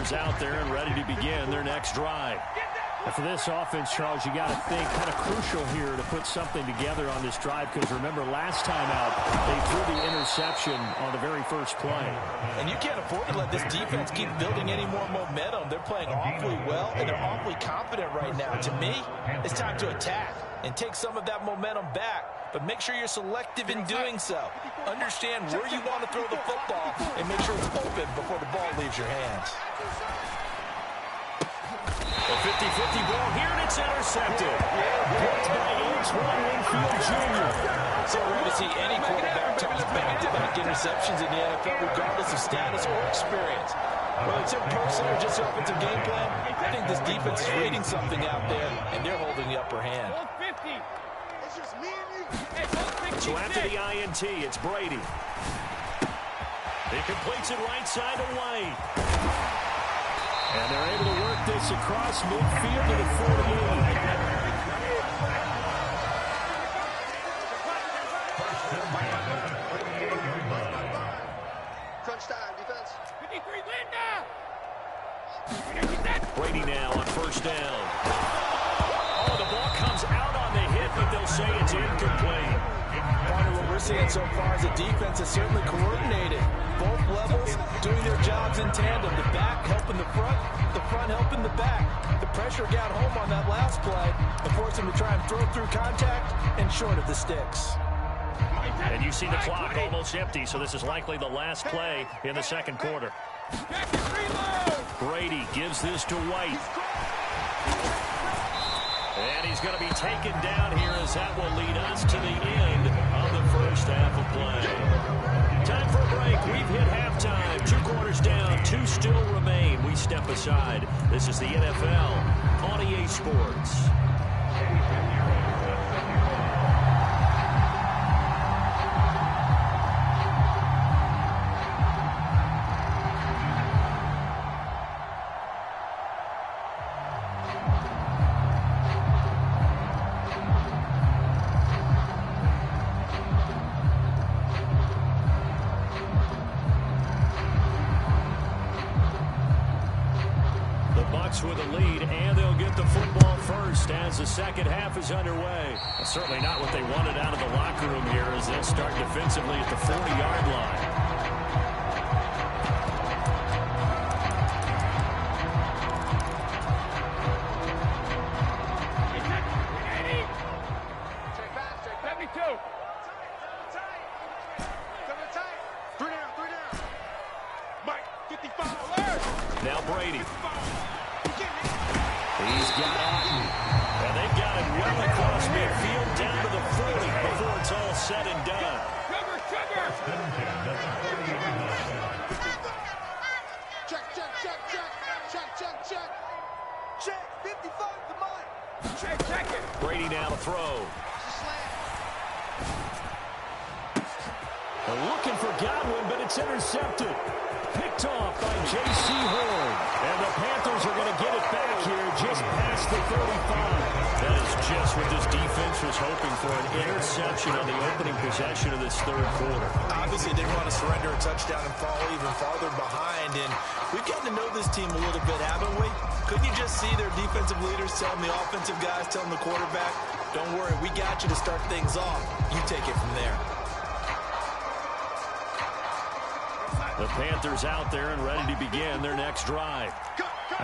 Panthers out there and ready to begin their next drive. And for this offense, Charles, you got to think kind of crucial here to put something together on this drive, because remember last time out they threw the interception on the very first play. And you can't afford to let this defense keep building any more momentum. They're playing awfully well, and they're awfully confident right now. To me, it's time to attack and take some of that momentum back. But make sure you're selective in doing so. Understand where you want to throw the football and make sure it's open before the ball leaves your hands. A 50-50 ball here, and it's intercepted. Blocked by Antoine Winfield Jr. So rare to see any quarterback toss back-to-back interceptions in the NFL, regardless of status or experience. Whether it's him personally or just offensive game plan, I think this defense is reading something out there, and they're holding the upper hand. So after the INT, it's Brady. He completes it right side to White. And they're able to work this across midfield to the 48. Crunch time, defense. 53, Linda! Brady now on first down. Oh, the ball comes out on the hit, but they'll say it's incomplete. Partner, what we're seeing so far is the defense is certainly coordinated. Both levels doing their jobs in tandem. The back helping the front helping the back. The pressure got home on that last play and forced them to try and throw through contact and short of the sticks. And you see the clock almost empty, so this is likely the last play in the second quarter. Brady gives this to White. And he's going to be taken down here, as that will lead us to the end of the first half of play. Time for a break. We've hit halftime. 2 quarters down, 2 still remain. We step aside. This is the NFL on EA Sports. With a lead, and they'll get the football first as the second half is underway. Certainly not what they wanted out of the locker room here, as they'll start defensively at the 40-yard line. Now Brady. He's got Otten. And they've got it well across midfield down to the 40 before it's all said and done. Check, 55, come on. Check it. Brady now to throw. They're looking for Godwin, but it's intercepted. Picked off by J.C. Horn. And the Panthers are going to get it back here just past the 35. That is just what this defense was hoping for, an interception on the opening possession of this third quarter. Obviously, they want to surrender a touchdown and fall even farther behind. And we've gotten to know this team a little bit, haven't we? Couldn't you just see their defensive leaders telling the offensive guys, telling the quarterback, don't worry, we got you to start things off. You take it from there. The Panthers out there and ready to begin their next drive.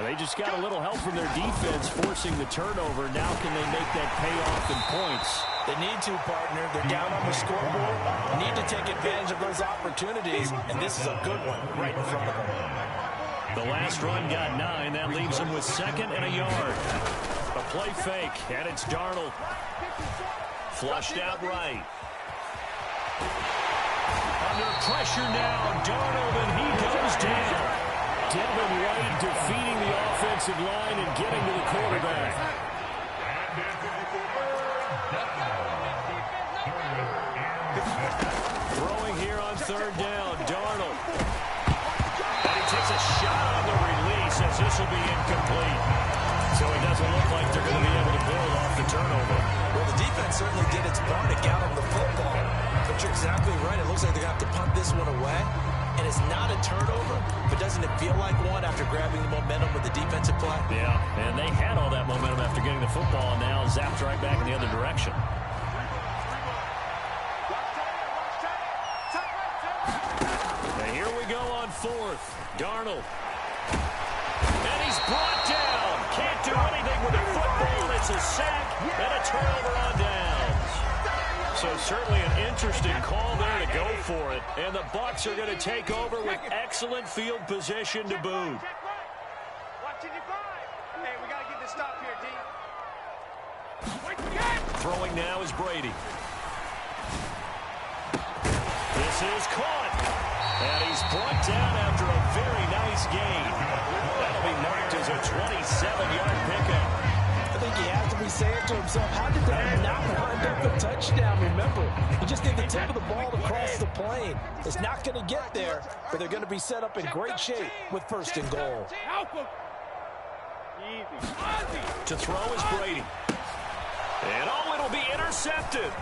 They just got a little help from their defense forcing the turnover. Now can they make that pay off in points? They need to, partner. They're down on the scoreboard. They need to take advantage of those opportunities, and this is a good one right in front of them. The last run got 9. That leaves them with 2nd and a yard. A play fake, and it's Darnold. Flushed out right. Under pressure now, Darnold, and he goes down. Devin White defeating the offensive line and getting to the quarterback. Throwing here on 3rd down, Darnold. And he takes a shot on the release, as this will be incomplete. So it doesn't look like they're going to be able to build off the turnover. Well, the defense certainly did its part to get on the football. But you're exactly right. It looks like they're going to have to punt this one away. and it's not a turnover, but doesn't it feel like one after grabbing the momentum with the defensive play? Yeah, and they had all that momentum after getting the football, and now zapped right back in the other direction. And here we go on fourth. Darnold. And he's brought down. Can't do anything with the football. It's a sack and a turnover on downs. So certainly an interesting call there to go for it. And the Bucs are going to take over with excellent field position to boot. Hey, we got to get this stop here, D. Throwing now is Brady. This is caught. And he's brought down after a very nice gain. That'll be marked as a 27-yard pickup. I think he has to be saying to himself, how did that not wind up a touchdown? Remember, he just need the tip of the ball to cross the plane. It's not going to get there, but they're going to be set up in great shape with first and goal. To throw is Brady. And it'll be intercepted.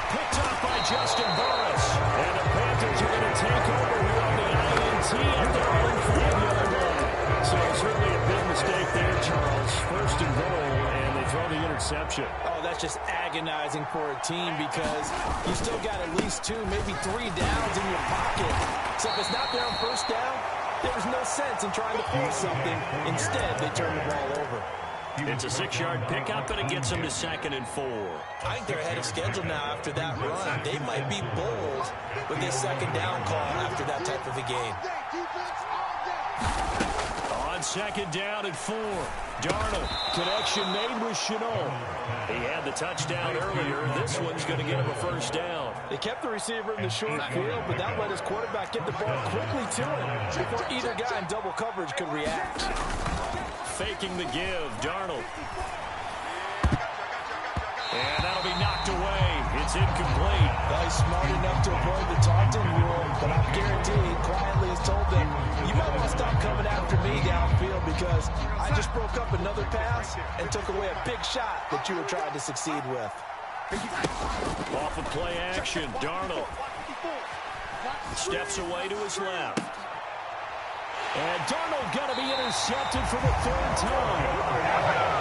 Picked up by Justin Burris. And the Panthers are going to take over here on the INT at their own 5-yard line. So certainly a big mistake there, Charles. First and goal, and they throw the interception. Oh, that's just agonizing for a team because you still got at least 2, maybe 3 downs in your pocket. So if it's not there on first down, there's no sense in trying to force something. Instead, they turn the ball over. It's a 6-yard pickup, and it gets them to 2nd and 4. I think they're ahead of schedule now after that run. They might be bold with this second down call after that type of a game. On 2nd down and 4, Darnold. Connection made with Shenault. He had the touchdown earlier. This one's going to get him a first down. They kept the receiver in the short field, but that let his quarterback get the ball quickly to him before either guy in double coverage could react. Faking the give, Darnold. And that'll be knocked away. It's incomplete. Well, he's smart enough to avoid the taunting rule, but I'm guaranteed quietly has told them, you might want to stop coming after me downfield because I just broke up another pass and took away a big shot that you were trying to succeed with. Off of play action, Darnold steps away to his left. And Darnold got to be intercepted for the 3rd time.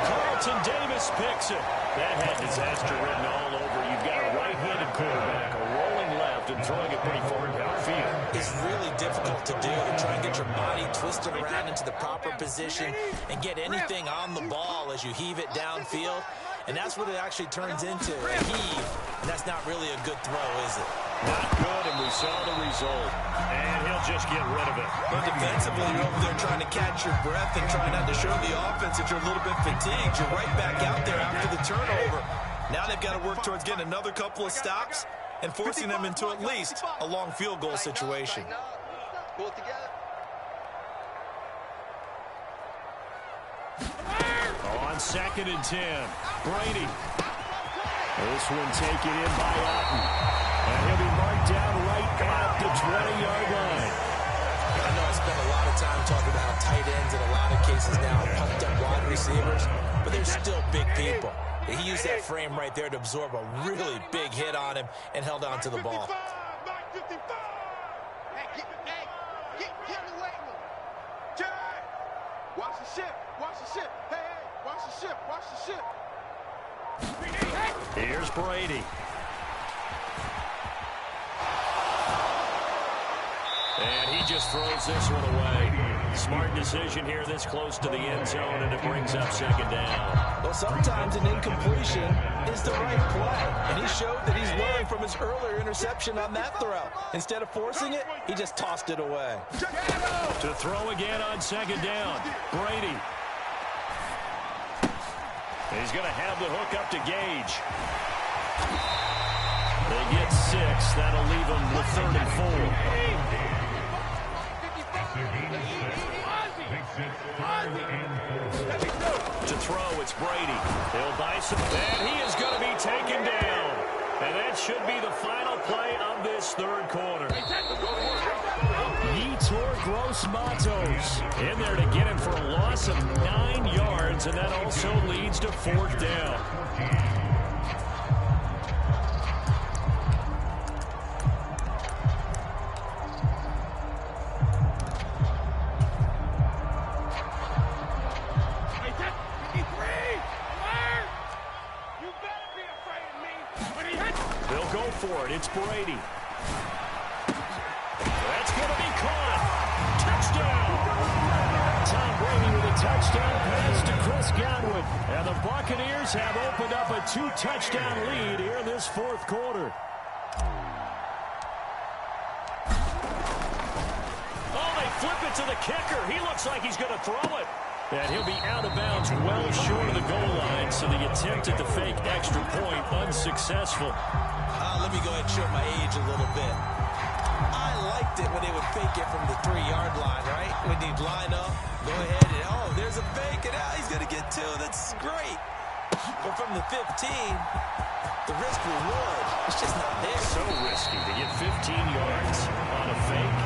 Carlton Davis picks it. That had disaster written all over. You've got a right-handed quarterback, a rolling left, and throwing it pretty far downfield. It's really difficult to do, to try and get your body twisted around into the proper position and get anything on the ball as you heave it downfield. And that's what it actually turns into, a heave. And that's not really a good throw, is it? Not good, and we saw the result. And he'll just get rid of it. But defensively, you're over there trying to catch your breath and trying not to show the offense that you're a little bit fatigued. You're right back out there after the turnover. Now they've got to work towards getting another couple of stops and forcing them into at least a long field goal situation. Pull it together. On 2nd and 10, Brady. This one taken in by Otten. And he'll be marked down right at the 20-yard line. I know I spent a lot of time talking about how tight ends in a lot of cases now pumped up wide receivers, but they're still big people. He used that frame right there to absorb a really big hit on him and held on to the ball. Hey, get in the weight room. Jay, watch the ship. Watch the ship. Hey, watch the ship. Watch the ship. Here's Brady. And he just throws this one away. Smart decision here this close to the end zone, and it brings up 2nd down. Well, sometimes an incompletion is the right play, and he showed that he's learned from his earlier interception on that throw. Instead of forcing it, he just tossed it away. To throw again on 2nd down, Brady. He's going to have the hook up to Gage. They get 6. That'll leave them with 3rd and 4. To throw, it's Brady. He'll buy some. And he is going to be taken down. And that should be the final play of this 3rd quarter. Yetur Gross-Matos in there to get him for a loss of 9 yards, and that also leads to 4th down. for it. It's Brady. That's going to be caught. Touchdown. Tom Brady with a touchdown pass to Chris Godwin. And the Buccaneers have opened up a 2-touchdown lead here in this fourth quarter. Oh, they flip it to the kicker. He looks like he's going to throw it. And he'll be out of bounds well short of the goal line, so the attempt at the fake extra point unsuccessful. Let me go ahead and show my age a little bit. I liked it when they would fake it from the 3-yard line, right? When they'd line up, go ahead, and oh, there's a fake, and he's going to get 2. That's great. But from the 15, the risk reward, it's just not there. So risky to get 15 yards on a fake.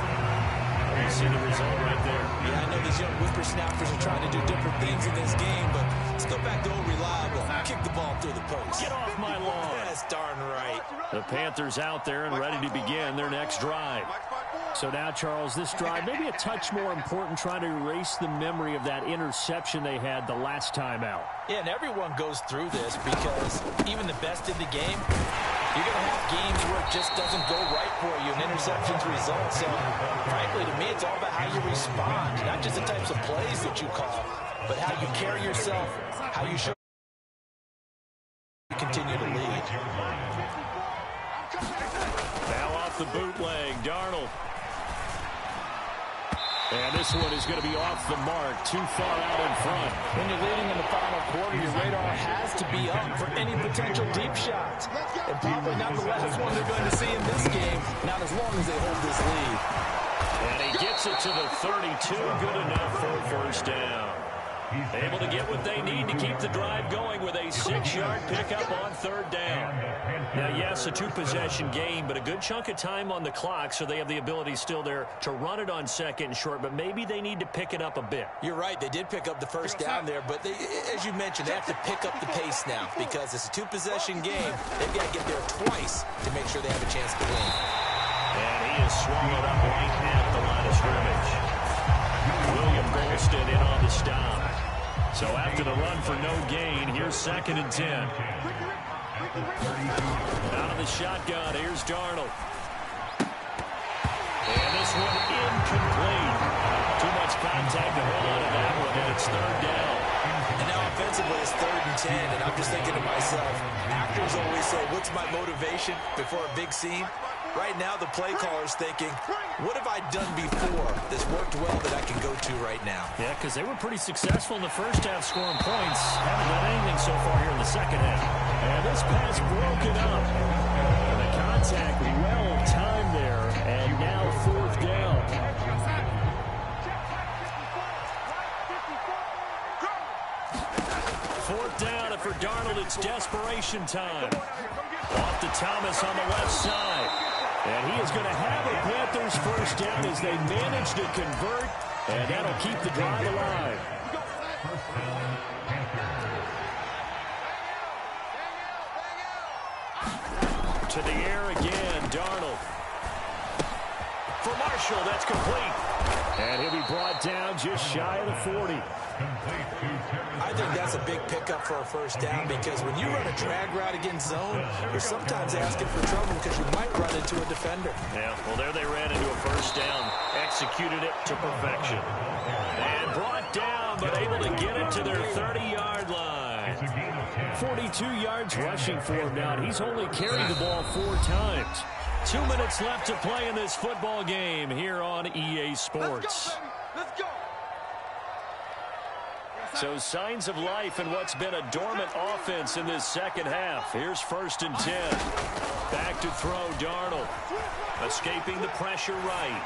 You see the result right there. Yeah, I know these young whippersnappers are trying to do different things in this game, but let's go back to old reliable. Kick the ball through the post. Get off my lawn. That's darn right. The Panthers out there and ready to begin their next drive. So now, Charles, this drive maybe a touch more important, trying to erase the memory of that interception they had the last time out. Yeah, and everyone goes through this because even the best in the game, you're going to have games where it just doesn't go right for you and interceptions result. So, frankly, to me, it's all about how you respond, not just the types of plays that you call, but how you carry yourself, how you show you continue to lead. Now off the bootleg, Darnold. And this one is going to be off the mark, too far out in front. When you're leading in the final quarter, your radar has to be up for any potential deep shots. And probably not the last one they're going to see in this game, not as long as they hold this lead. And he gets it to the 32, good enough for a first down. Able to get what they need to keep the drive going with a 6-yard pickup on third down. Now, yes, a 2-possession game, but a good chunk of time on the clock, so they have the ability still there to run it on second and short, but maybe they need to pick it up a bit. You're right. They did pick up the first down there, but they, as you mentioned, they have to pick up the pace now because it's a 2-possession game. They've got to get there twice to make sure they have a chance to win. And he is swallowed up right at the line of scrimmage. William Golston in on the stop. So after the run for no gain, here's 2nd and 10. Out of the shotgun, here's Darnold. And this one incomplete. Too much contact to hold on to that one, and it's third down. And now offensively it's 3rd and 10, and I'm just thinking to myself, actors always say, what's my motivation before a big scene? Right now, the play caller's thinking, what have I done before that's worked well that I can go to right now? Yeah, because they were pretty successful in the first half scoring points. Haven't done anything so far here in the second half. And this pass broken up. And the contact well timed there. And now 4th down. 4th down, and for Darnold, it's desperation time. Off to Thomas on the left side. And he is going to have a Panthers first down as they manage to convert, and that'll keep the drive alive. To the air again, Darnold. For Marshall, that's complete. And he'll be brought down just shy of the 40. I think that's a big pickup for a first down because when you run a drag route against zone, you're sometimes asking for trouble because you might run into a defender. Yeah, well, there they ran into a first down. Executed it to perfection. And brought down, but able to get it to their 30-yard line. 42 yards rushing for him now. He's only carried the ball 4 times. 2 minutes left to play in this football game here on EA Sports. Let's go. So signs of life in what's been a dormant offense in this second half. Here's 1st and 10. Back to throw, Darnold. Escaping the pressure right.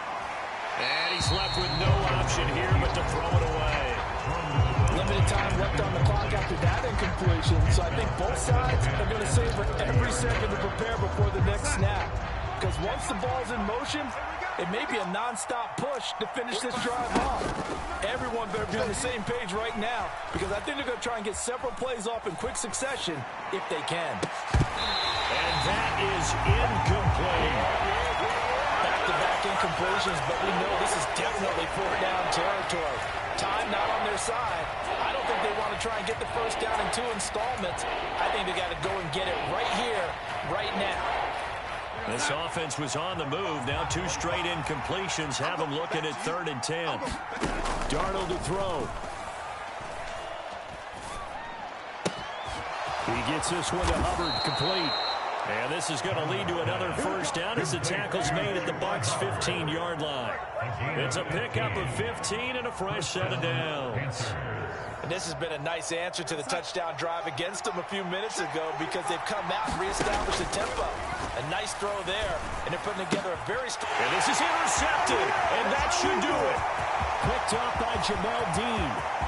And he's left with no option here but to throw it away. Limited time left on the clock after that incompletion, so I think both sides are going to savor every second to prepare before the next snap. Because once the ball's in motion, it may be a non-stop push to finish this drive off. Everyone better be on the same page right now because I think they're going to try and get several plays off in quick succession if they can. And that is incomplete. Back-to-back incompletions, but we know this is definitely 4th down territory. Time not on their side. I don't think they want to try and get the first down in 2 installments. I think they got to go and get it right here, right now. This offense was on the move. Now 2 straight incompletions have them looking at 3rd and 10. Darnold to throw. He gets this one to Hubbard, complete. And this is going to lead to another first down as the tackle's made at the Bucs' 15-yard line. It's a pickup of 15 and a fresh set of downs. And this has been a nice answer to the touchdown drive against them a few minutes ago because they've come out and reestablished the tempo. A nice throw there, and they're putting together a very strong... And this is intercepted, and that should do it. Picked up by Jamel Dean.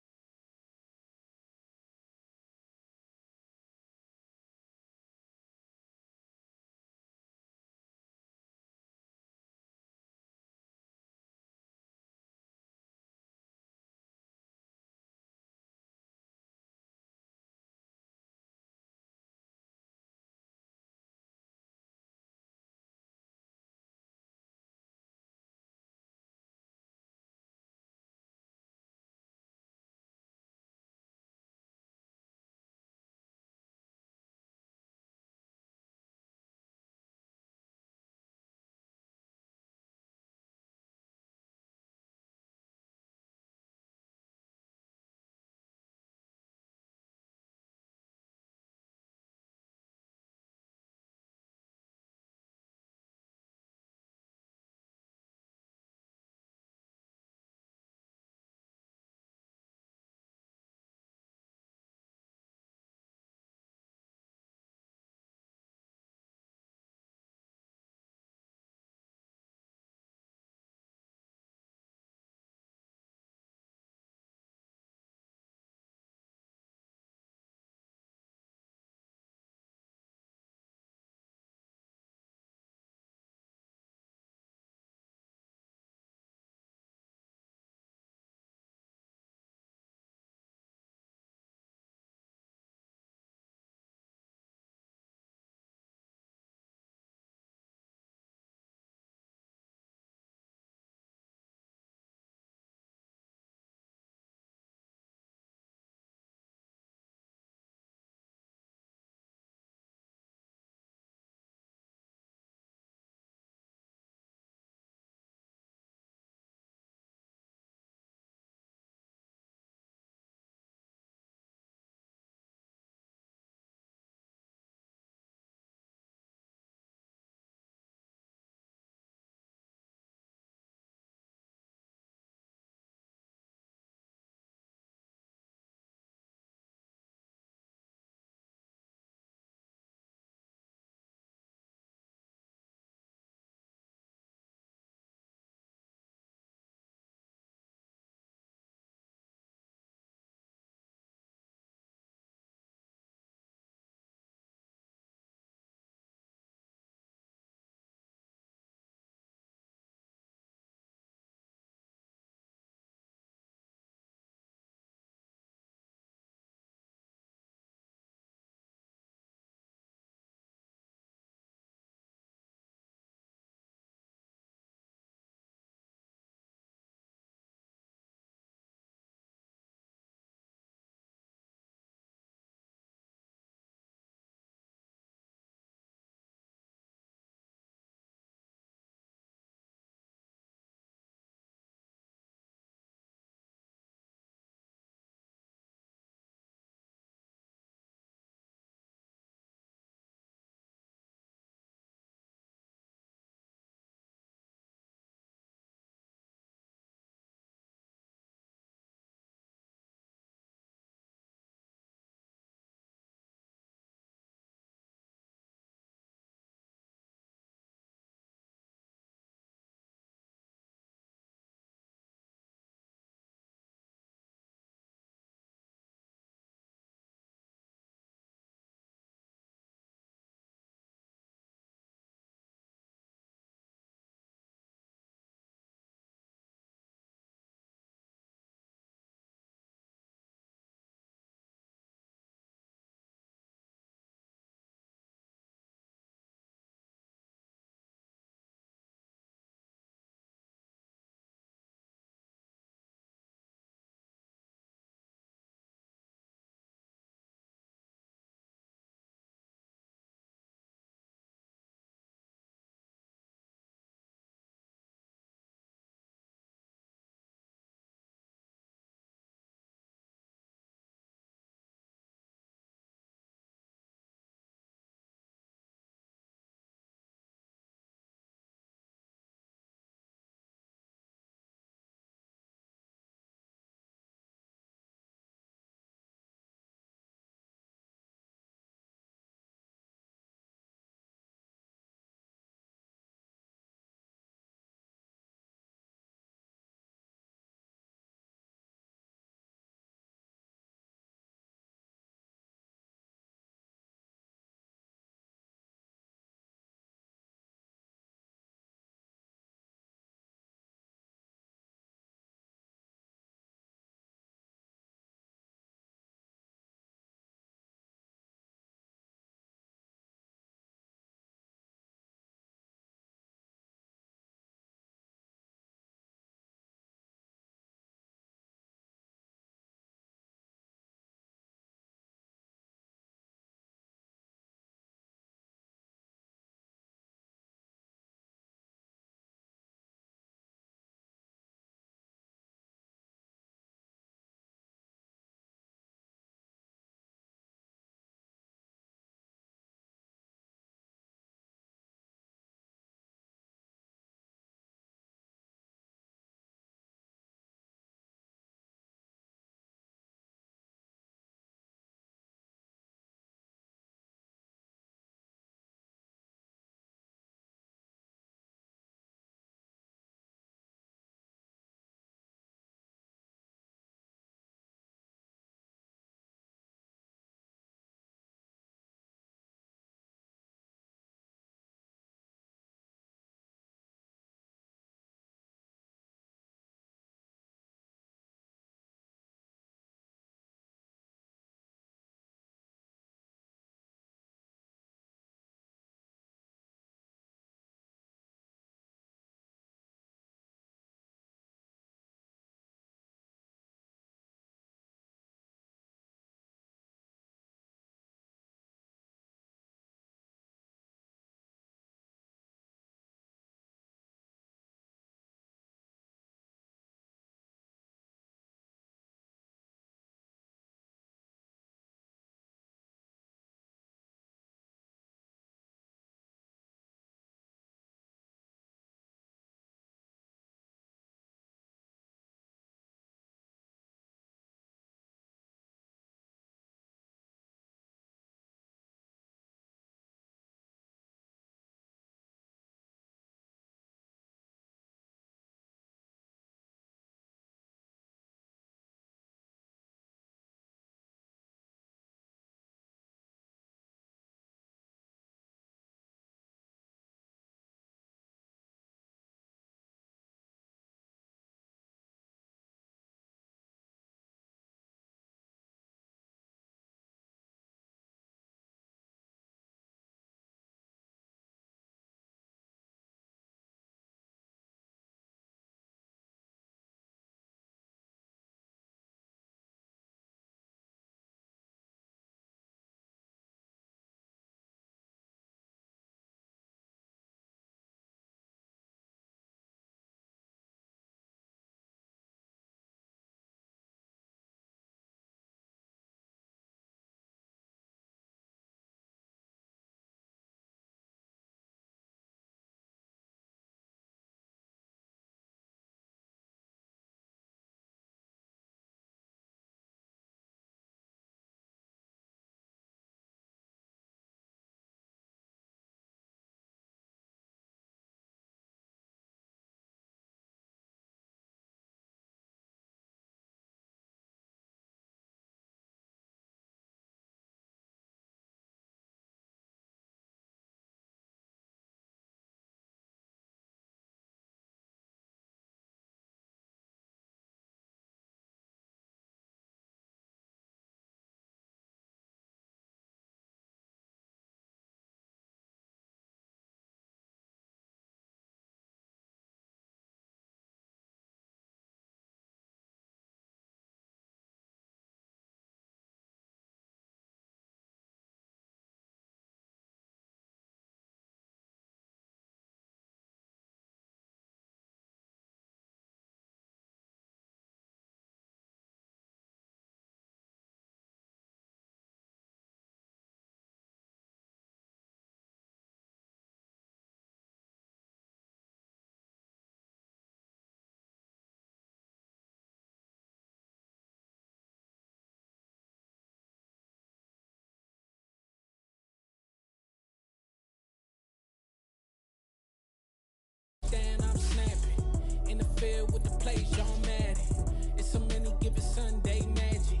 field with the plays, John Madden. It's a many given Sunday magic.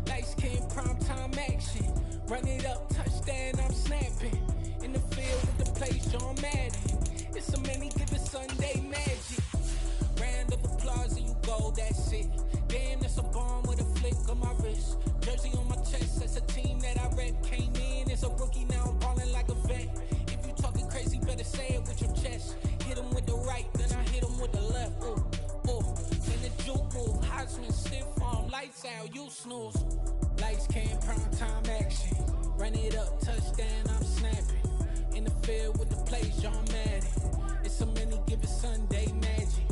Lights came prime time action. Run it up, touchdown, I'm snapping. In the field with the plays, John Madden. It's a many given Sunday magic. Round of applause and you go, that's it. Damn, that's a bomb with a flick on my wrist. Jersey on my chest, that's a team that I rep. Came in as a rookie, now I'm ballin' like a vet. If you talking crazy, better say it with your chest. Hit him with the right, then I hit him with the left. Ooh, ooh. In the juke move, Heisman, stiff arm, lights out, you snooze. Lights came, prime time action. Run it up, touchdown, I'm snapping. In the field with the plays, John Madden. It's a many given Sunday magic.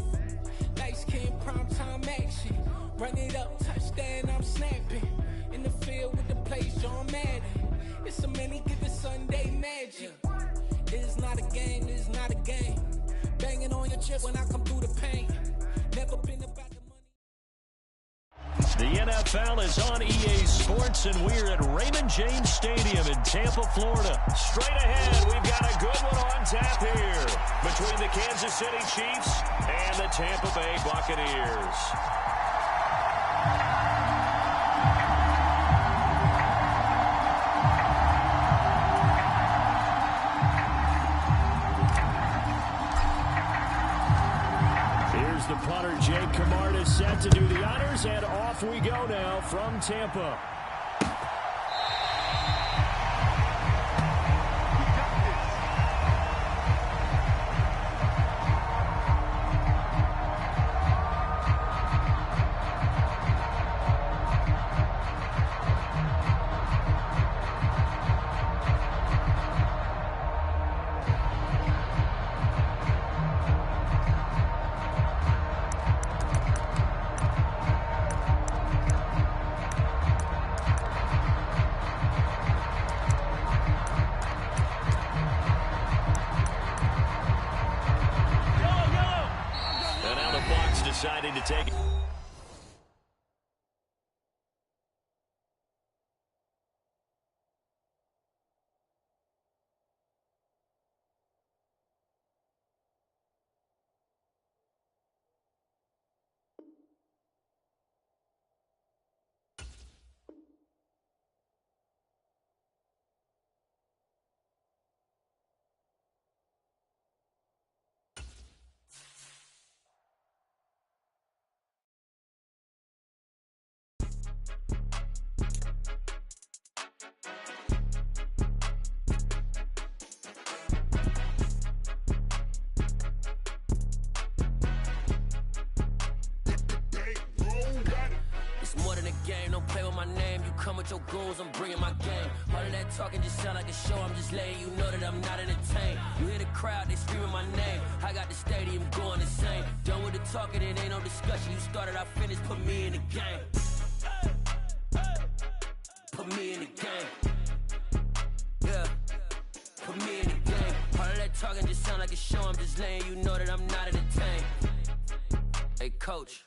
Lights came, prime time action. Run it up, touchdown, I'm snapping. In the field with the plays, John Madden. It's a many given Sunday magic. It is not a game, it is not a game. Banging on your chest when I come through the paint. Never been about the money. The NFL is on EA Sports, and we're at Raymond James Stadium in Tampa, Florida. Straight ahead, we've got a good one on tap here between the Kansas City Chiefs and the Tampa Bay Buccaneers. The punter, Jake Camarda, is set to do the honors, and off we go now from Tampa. Deciding to take it. Come with your goons, I'm bringing my game. All of that talking just sound like a show. I'm just letting you know that I'm not entertained. You hear the crowd, they screaming my name. I got the stadium going insane. Done with the talking, it ain't no discussion. You started, I finished, put me in the game. Put me in the game. Yeah, put me in the game. All of that talking just sound like a show. I'm just letting you know that I'm not entertained. Hey, coach.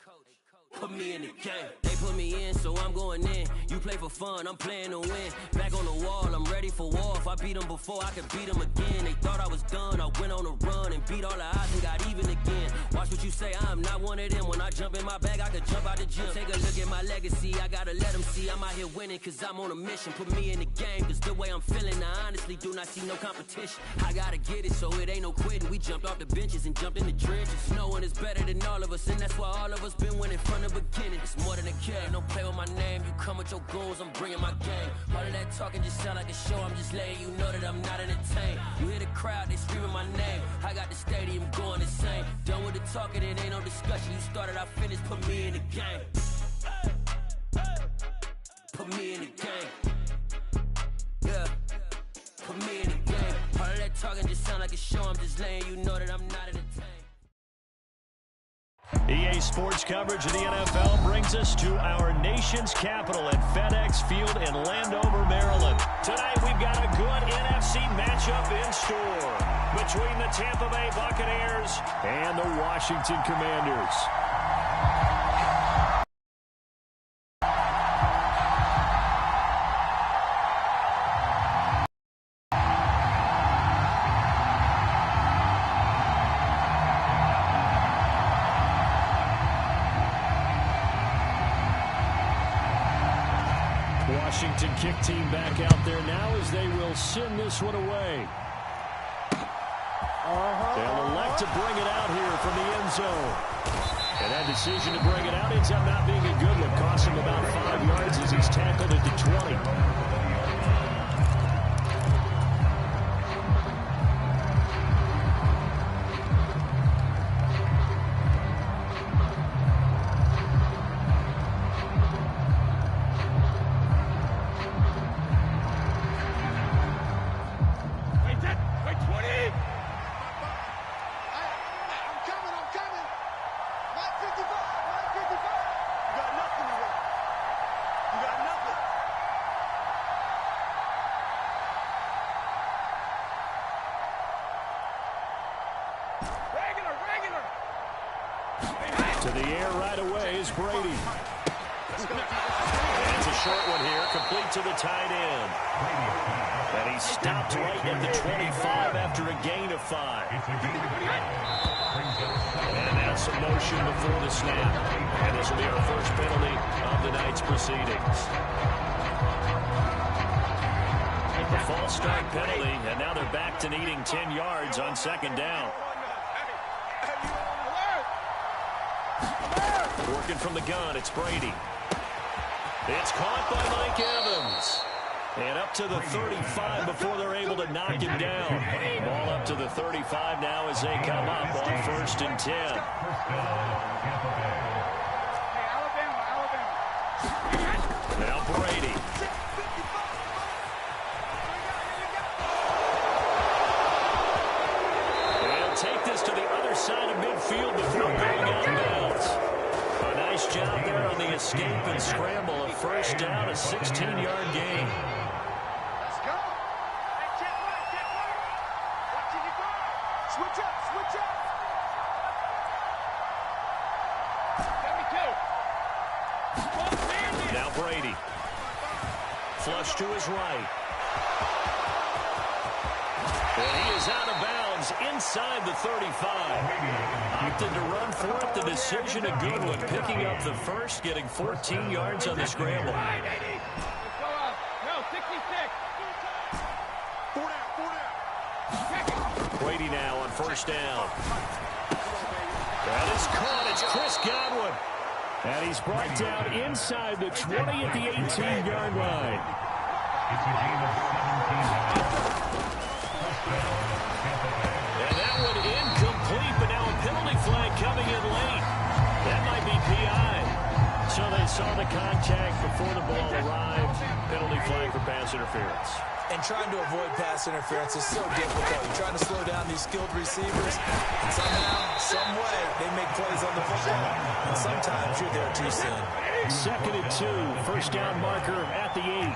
Put me in the game. They put me in, so I'm going in. You play for fun, I'm playing to win. Back on the wall, I'm ready for war. If I beat them before, I can beat them again. They thought I was done, I went on a run and beat all the odds and got even again. Watch what you say, I'm not one of them. When I jump in my bag, I could jump out the gym. Take a look at my legacy, I gotta let them see I'm out here winning, cause I'm on a mission. Put me in the game, cause the way I'm feeling, I honestly do not see no competition. I gotta get it, so it ain't no quitting. We jumped off the benches and jumped in the trenches. No one is better than all of us, and that's why all of us been winning from the beginning. It's more than a game, don't play with my name. You come with your goons, I'm bringing my game. All of that talking just sound like a show. I'm just letting you know that I'm not entertained. You hear the crowd, they screaming my name. I got the stadium going insane. Done with the talking, it ain't no discussion. You started, I finished, put me in the game. Put me in the game. Yeah, put me in the game. All of that talking just sound like a show. I'm just letting you know that I'm not entertained. EA Sports coverage of the NFL brings us to our nation's capital at FedEx Field in Landover, Maryland. Tonight we've got a good NFC matchup in store between the Tampa Bay Buccaneers and the Washington Commanders. Washington kick team back out there now as they will send this one away. They'll elect to bring it out here from the end zone. And that decision to bring it out ends up not being a good one. Costs him about 5 yards as he's tackled at the 20. To the air right away is Brady. And it's a short one here, complete to the tight end. And he stopped right at the 25 after a gain of 5. And that's some motion before the snap. And this will be our first penalty of the night's proceedings. The false start penalty, and now they're back to needing 10 yards on second down. Working from the gun, it's Brady. It's caught by Mike Evans. And up to the 35 before they're able to knock him down. Ball up to the 35 now as they come up on 1st and 10. Now Brady. They'll take this to the other side of midfield before going out of bounds. A nice job there on the escape and scramble. A first down, a 16-yard gain. Let's go. Hey, check right, check right. Watching you go. Switch up, switch up. 72. Now Brady. Flush to his right. And he is out of bounds inside the 35. Opted to run for it. The decision a good one. Picking up the first, getting 14 yards on the scramble. No, 66. 4 down. Brady now on first down. That is caught. It's Chris Godwin. And he's brought down inside the 20 at the 18-yard line. And that one incomplete, but now a penalty flag coming in late. That might be PI. So they saw the contact before the ball arrived. Penalty flag for pass interference. And trying to avoid pass interference is so difficult. You're trying to slow down these skilled receivers, and somehow, some way, they make plays on the football. And sometimes you're there too soon. 2nd and 2. First down marker at the 8.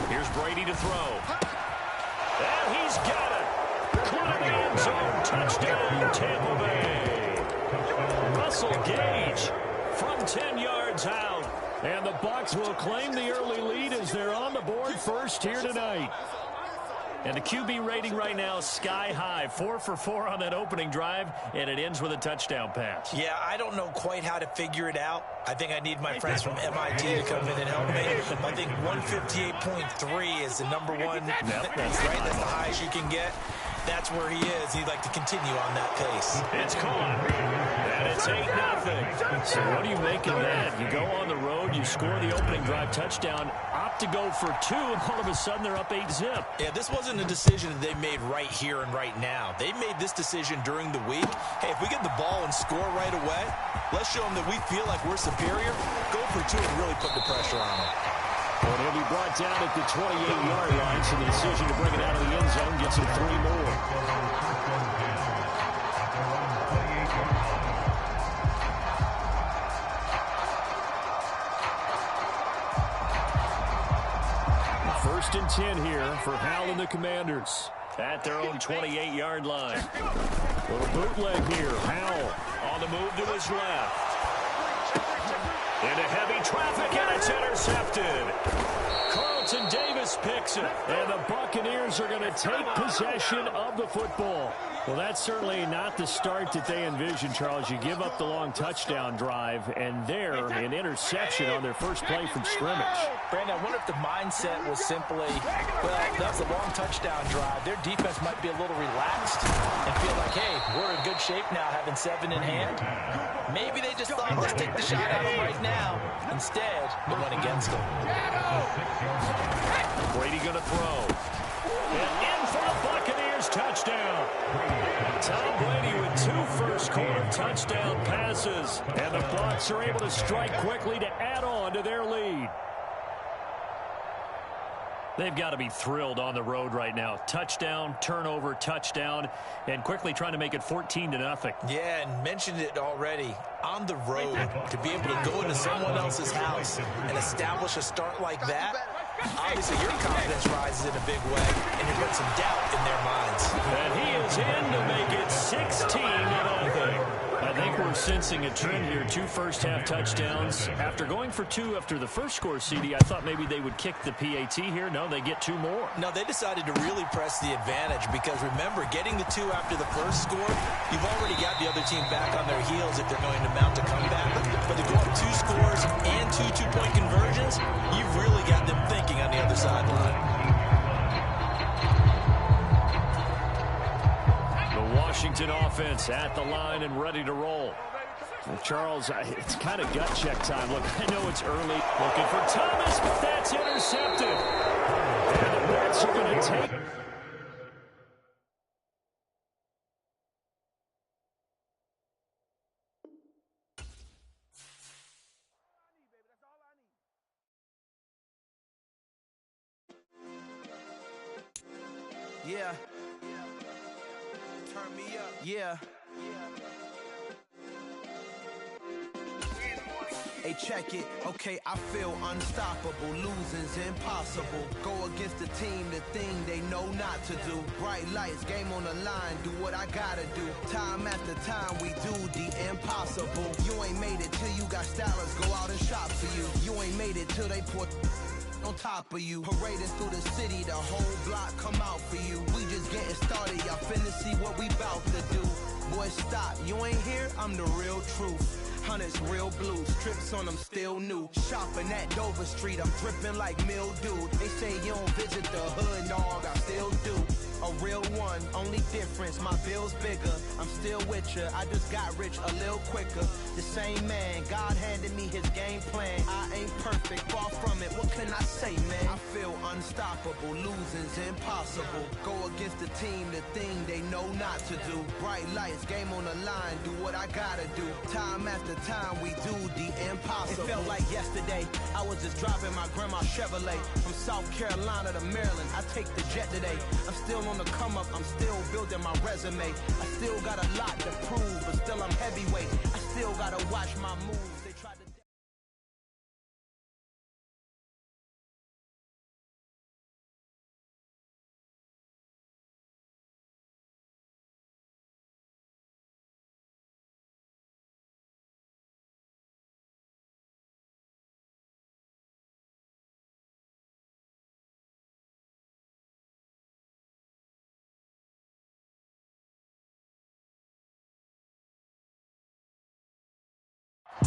Here's Brady to throw. And he's got it. Caught in the end zone. Touchdown, Tampa Bay. Russell Gage from 10 yards out. And the Bucs will claim the early lead as they're on the board first here tonight. And the QB rating right now is sky high. 4 for 4 on that opening drive, and it ends with a touchdown pass. Yeah, I don't know quite how to figure it out. I think I need my friends from MIT to come in and help me. I think 158.3 is the number one. Yep, that's right. That's the highest you can get. That's where he is. He'd like to continue on that pace. It's caught. And it's 8-0. So what do you make of that? You go on the road, you score the opening drive touchdown, opt to go for 2, and all of a sudden they're up 8-zip. Yeah, this wasn't a decision that they made right here and right now. They made this decision during the week. Hey, if we get the ball and score right away, let's show them that we feel like we're superior. Go for 2 and really put the pressure on them. Well, he'll be brought down at the 28-yard line, so the decision to bring it out of the end zone gets him 3 more. First and 10 here for Hal and the Commanders at their own 28-yard line. Little bootleg here. Hal on the move to his left. Into heavy traffic, and it's intercepted. Carlton Davis Thomas picks it. And the Buccaneers are going to take possession of the football. Well, that's certainly not the start that they envisioned, Charles. You give up the long touchdown drive, and there, an interception on their first play from scrimmage. Brandon, I wonder if the mindset was simply, well, that was a long touchdown drive. Their defense might be a little relaxed and feel like, hey, we're in good shape now, having 7 in hand. Maybe they just thought, let's take the shot at them right now. Instead, it went against them. Brady going to throw. And in for the Buccaneers, touchdown. Tom Brady with 2 first-quarter touchdown passes. And the Bucs are able to strike quickly to add on to their lead. They've got to be thrilled on the road right now. Touchdown, turnover, touchdown, and quickly trying to make it 14-0. Yeah, and mentioned it already. On the road, to be able to go into someone else's house and establish a start like that, obviously your confidence rises in a big way, and you put some doubt in their minds. And he is in to make it 16-0. I think we're sensing a trend here. 2 first-half touchdowns. After going for 2 after the first score, CD, I thought maybe they would kick the PAT here. No, they get 2 more. No, they decided to really press the advantage because, remember, getting the 2 after the first score, you've already got the other team back on their heels if they're going to mount a comeback. But to go up 2 scores and 2 two-point conversions, you've really got them thinking on the other sideline. Washington offense at the line and ready to roll. Well, Charles, it's kind of gut check time. Look, I know it's early. Looking for Thomas, but that's intercepted. And the Nets are going to take... Yeah. Turn me up. Yeah. Hey, check it. Okay, I feel unstoppable. Losing's impossible. Go against the team, the thing they know not to do. Bright lights, game on the line. Do what I gotta do. Time after time, we do the impossible. You ain't made it till you got stylists go out and shop for you. You ain't made it till they put on top of you. Parading through the city, the whole block come out for you. We just getting started, y'all finna see what we bout to do. Boy, stop, you ain't here, I'm the real truth. Hunters, real blue, strips on them still new. Shopping at Dover Street, I'm dripping like mildew. They say you don't visit the hood, dog, I still do. A real one, only difference, my bill's bigger. I'm still with ya, I just got rich a little quicker. The same man, God handed me his game plan. I ain't perfect, far from it, what can I say, man? I feel unstoppable, losing's impossible. Go against the team, the thing they know not to do. Bright lights, game on the line, do what I gotta do. Time after time, we do the impossible. It felt like yesterday, I was just driving my grandma's Chevrolet. From South Carolina to Maryland, I take the jet today. I'm still on the come up, I'm still building my resume. I still got a lot to prove, but still I'm heavyweight. I still gotta watch my moves. They tried to...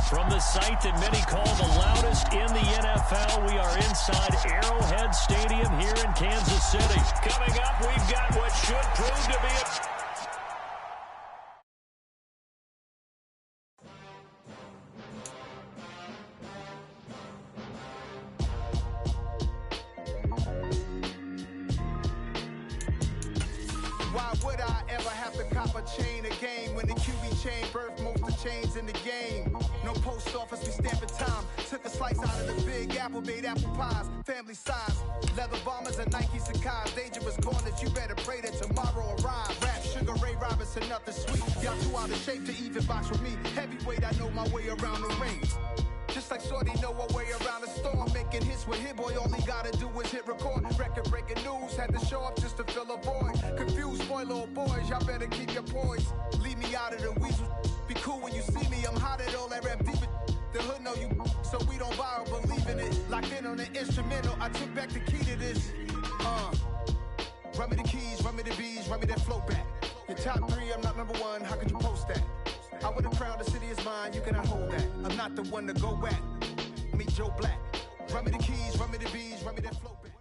From the site that many call the loudest in the NFL, we are inside Arrowhead Stadium here in Kansas City. Coming up, we've got what should prove to be a... Why would I ever have to cop a chain a game when the QB chain birthed most of chains in the game? No post office, we stamping time. Took a slice out of the big apple, made apple pies, family size. Leather bombers and Nike Sacai's. Dangerous corners, you better pray that tomorrow arrive. Rap, Sugar Ray Robinson, nothing sweet. Y'all too out of shape to even box with me. Heavyweight, I know my way around the ring. Just like Shorty know her way around the storm. Making hits with Hit Boy, all he gotta do is hit record. Record-breaking news, had to show up just to fill a void. Confused, spoiled little boys, y'all better keep your poise. Leave me out of the weasel. Be cool when you see me, I'm hot at all that rap deep. The hood know you, so we don't borrow, believe in it. Locked in on the instrumental, I took back the key to this. run me that flow back. Your top 3, I'm not number 1, how could you post that? I would have crowned the city is mine, you cannot hold that. I'm not the one to go back. Meet Joe Black. Run me the keys, run me the bees, run me that flow back.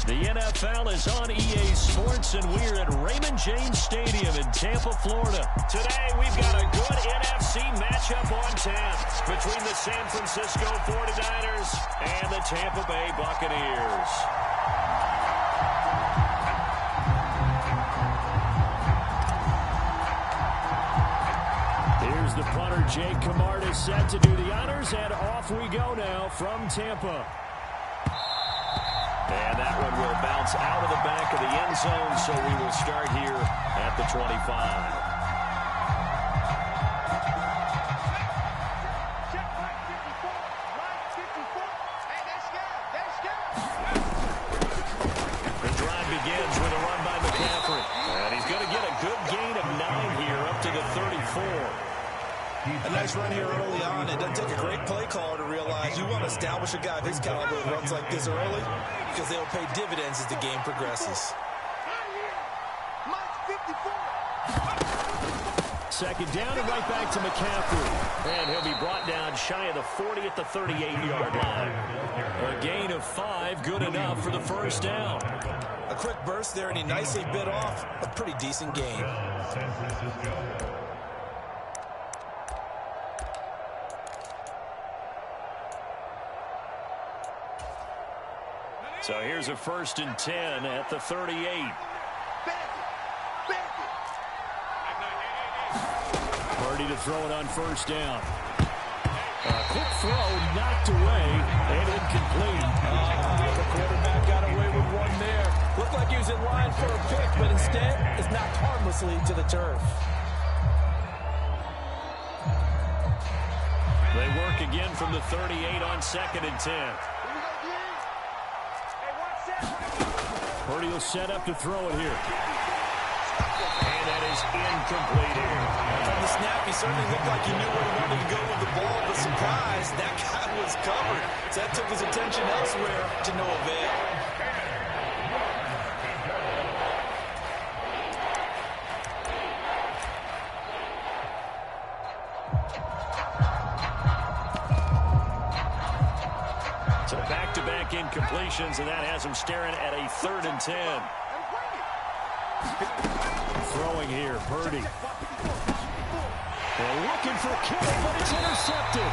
The NFL is on EA Sports, and we're at Raymond James Stadium in Tampa, Florida. Today, we've got a good NFC matchup on tap between the San Francisco 49ers and the Tampa Bay Buccaneers. Here's the punter, Jake Camarda, set to do the honors, and off we go now from Tampa. And that one will bounce out of the back of the end zone, so we will start here at the 25. The drive begins with a run by McCaffrey. And he's going to get a good gain of 9 here up to the 34. A nice run here early on. It doesn't take a great play caller to realize you want to establish a guy of his caliber who runs like this early, because they'll pay dividends as the game progresses. Second down and right back to McCaffrey. And he'll be brought down shy of the 40 at the 38-yard line. A gain of 5, good enough for the first down. A quick burst there, and he nicely bit off a pretty decent gain. So here's a 1st and 10 at the 38. Purdy to throw it on 1st down. A quick throw knocked away and incomplete. The quarterback got away with one there. Looked like he was in line for a pick, but instead it's knocked harmlessly to the turf. They work again from the 38 on 2nd and 10. Purdy will set up to throw it here. And that is incomplete here. From the snap, he certainly looked like he knew where he wanted to go with the ball, but surprise, that guy was covered. So that took his attention elsewhere to no avail. So back-to-back incompletions, and that has him staring at a 3rd and 10. Throwing here, Purdy. They're looking for Kittle, but it's intercepted.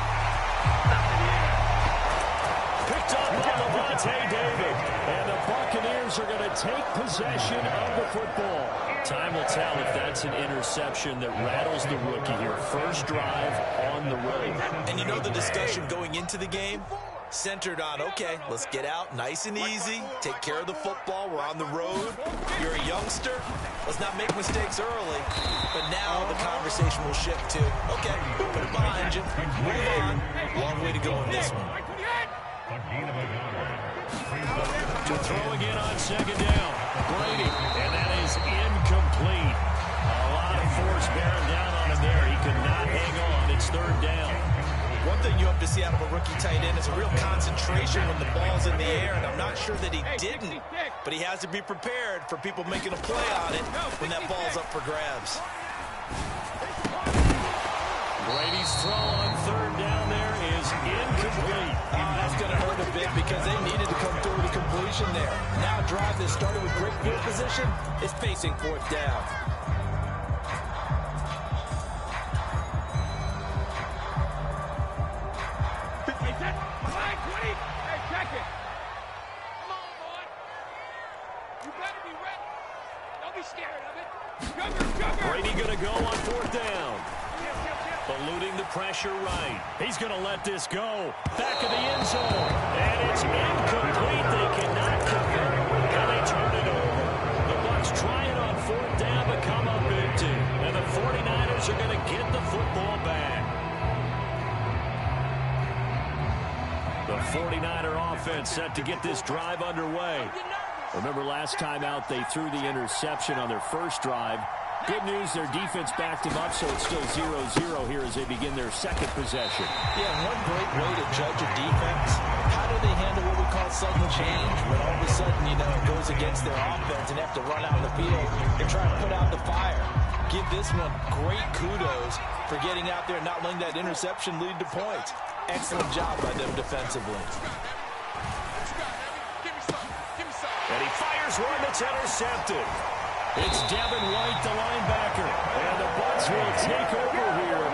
Picked up by Lavonte David. And the Buccaneers are going to take possession of the football. Time will tell if that's an interception that rattles the rookie here. First drive on the road. And you know the discussion going into the game? Centered on, okay, let's get out nice and easy, take care of the football, we're on the road, you're a youngster, let's not make mistakes early. But now the conversation will shift to, okay, put it behind you, move on, long way to go in this one. To throw again on 2nd down, Brady, and that is incomplete. A lot of force bearing down on him there. He could not hang on. It's 3rd down. One thing you have to see out of a rookie tight end is a real concentration when the ball's in the air, and I'm not sure that he didn't, but he has to be prepared for people making a play on it when that ball's up for grabs. Brady's throw on 3rd down there is incomplete. That's going to hurt a bit because they needed to come through with a completion there. Now a drive that started with great field position is facing 4th down. Brady going to go on 4th down. Eluding the pressure right. He's going to let this go. Back of the end zone. And it's incomplete. They cannot convert. And they turn it over. The Bucs try it on 4th down, but come up empty. And the 49ers are going to get the football back. The 49er offense set to get this drive underway. Remember last time out they threw the interception on their first drive. Good news, their defense backed them up, so it's still 0-0 here as they begin their second possession. Yeah, one great way to judge a defense. How do they handle what we call sudden change? When all of a sudden, it goes against their offense and they have to run out on the field and try to put out the fire. Give this one great kudos for getting out there and not letting that interception lead to points. Excellent job by them defensively. And he fires one that's intercepted. It's Devin White, the linebacker. And the Bucs will take over here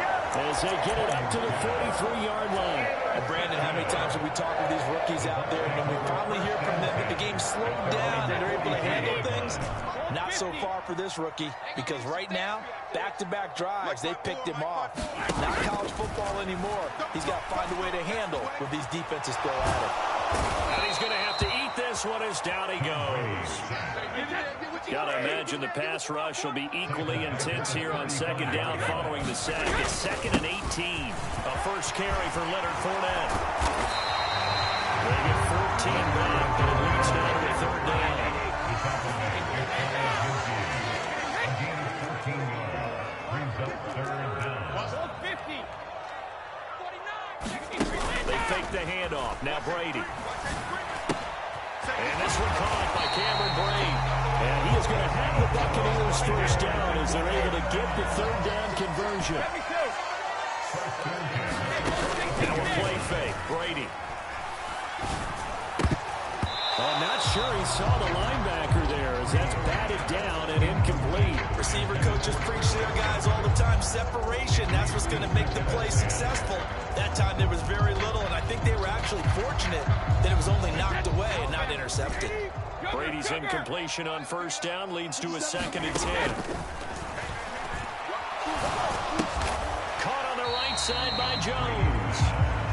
as they get it up to the 43-yard line. And Brandon, how many times have we talked with these rookies out there, and then we finally hear from them that the game slowed down and they're able to handle things? Not so far for this rookie, because right now, back-to-back drives, they picked him off. Not college football anymore. He's got to find a way to handle with these defenses still at it. And he's going to have to eat this one as down he goes. Got to imagine the pass rush will be equally intense here on second down following the sack. It's 2nd and 18. A first carry for Leonard Fournette. They get 14 back, but it leads now to the 3rd down. They fake the handoff. Now Brady. And this one caught by Cameron Brate. And he is going to have the Buccaneers first down as they're able to get the 3rd down conversion. Now a play fake. Brady. I'm not sure he saw the linebacker there as that's batted down and incomplete. Receiver coaches preach to their guys all the time. Separation, that's what's going to make the play successful. That time there was very little, and I think they were actually fortunate that it was only knocked away and not intercepted. Brady's incompletion on first down leads to a 2nd and 10. Caught on the right side by Jones.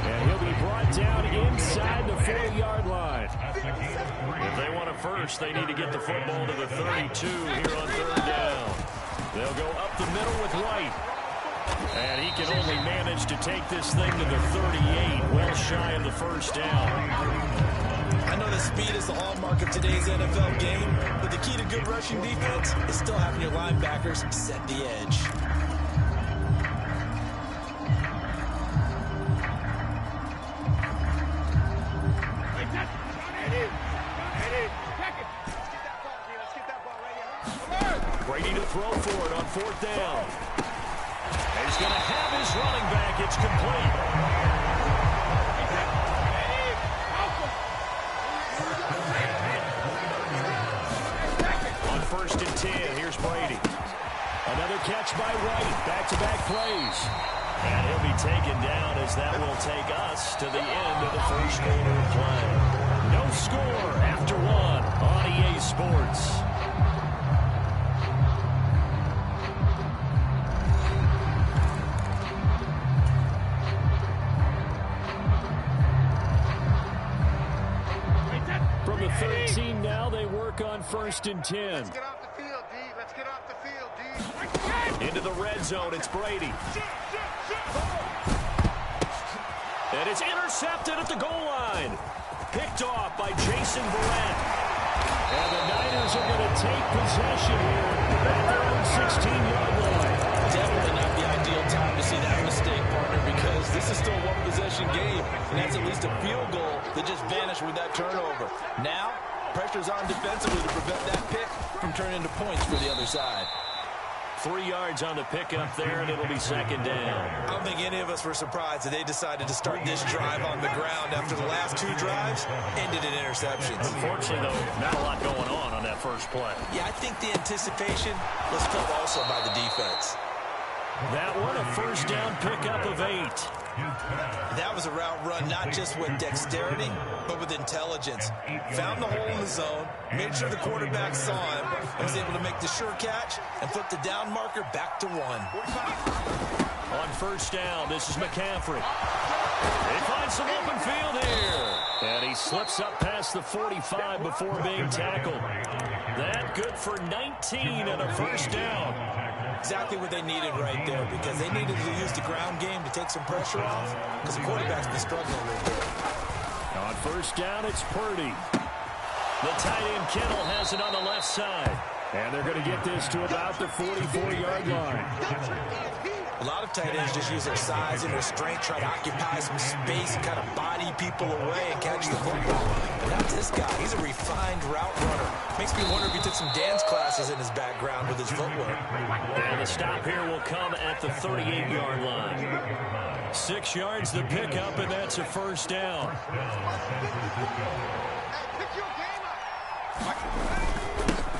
And he'll be brought down inside the 40-yard line. If they want a first, they need to get the football to the 32 here on 3rd down. They'll go up the middle with White. And he can only manage to take this thing to the 38, well shy of the first down. I know that speed is the hallmark of today's NFL game, but the key to good rushing defense is still having your linebackers set the edge. Brady to throw for it on 4th down. And he's going to have his running back. It's complete. On 1st and 10, here's Brady. Another catch by White. Back-to-back plays. And he'll be taken down as that will take us to the end of the first quarter of play. No score after 1 on EA Sports. From the 13 now, they work on 1st and 10. Let's get off the field, D. Let's get off the field, D. Into the red zone, it's Brady. And it's intercepted at the goal line. Picked off by Jason Verrett. And the Niners are going to take possession here at their own 16-yard line. Definitely not the ideal time to see that mistake, partner, because this is still a one-possession game, and that's at least a field goal that just vanished with that turnover. Now, pressure's on defensively to prevent that pick from turning into points for the other side. 3 yards on the pickup there, and it'll be 2nd down. I don't think any of us were surprised that they decided to start this drive on the ground after the last 2 drives ended in interceptions. Unfortunately, though, not a lot going on that first play. Yeah, I think the anticipation was felt also by the defense. That one, a first down pickup of 8. That was a route run not just with dexterity, but with intelligence. Found the hole in the zone, made sure the quarterback saw him, and was able to make the sure catch and flip the down marker back to 1. On first down, this is McCaffrey. They find some open field here. And he slips up past the 45 before being tackled. That good for 19 and a first down. Exactly what they needed right there, because they needed to use the ground game to take some pressure off, because the quarterback's been struggling a little bit. On first down, it's Purdy. The tight end Kittle has it on the left side. And they're going to get this to about the 44-yard line. A lot of tight ends just use their size and their strength, try to occupy some space and kind of body people away and catch the football. But not this guy. He's a refined route runner. Makes me wonder if he took some dance classes in his background with his footwork. And the stop here will come at the 38-yard line. 6 yards the pickup, and that's a first down.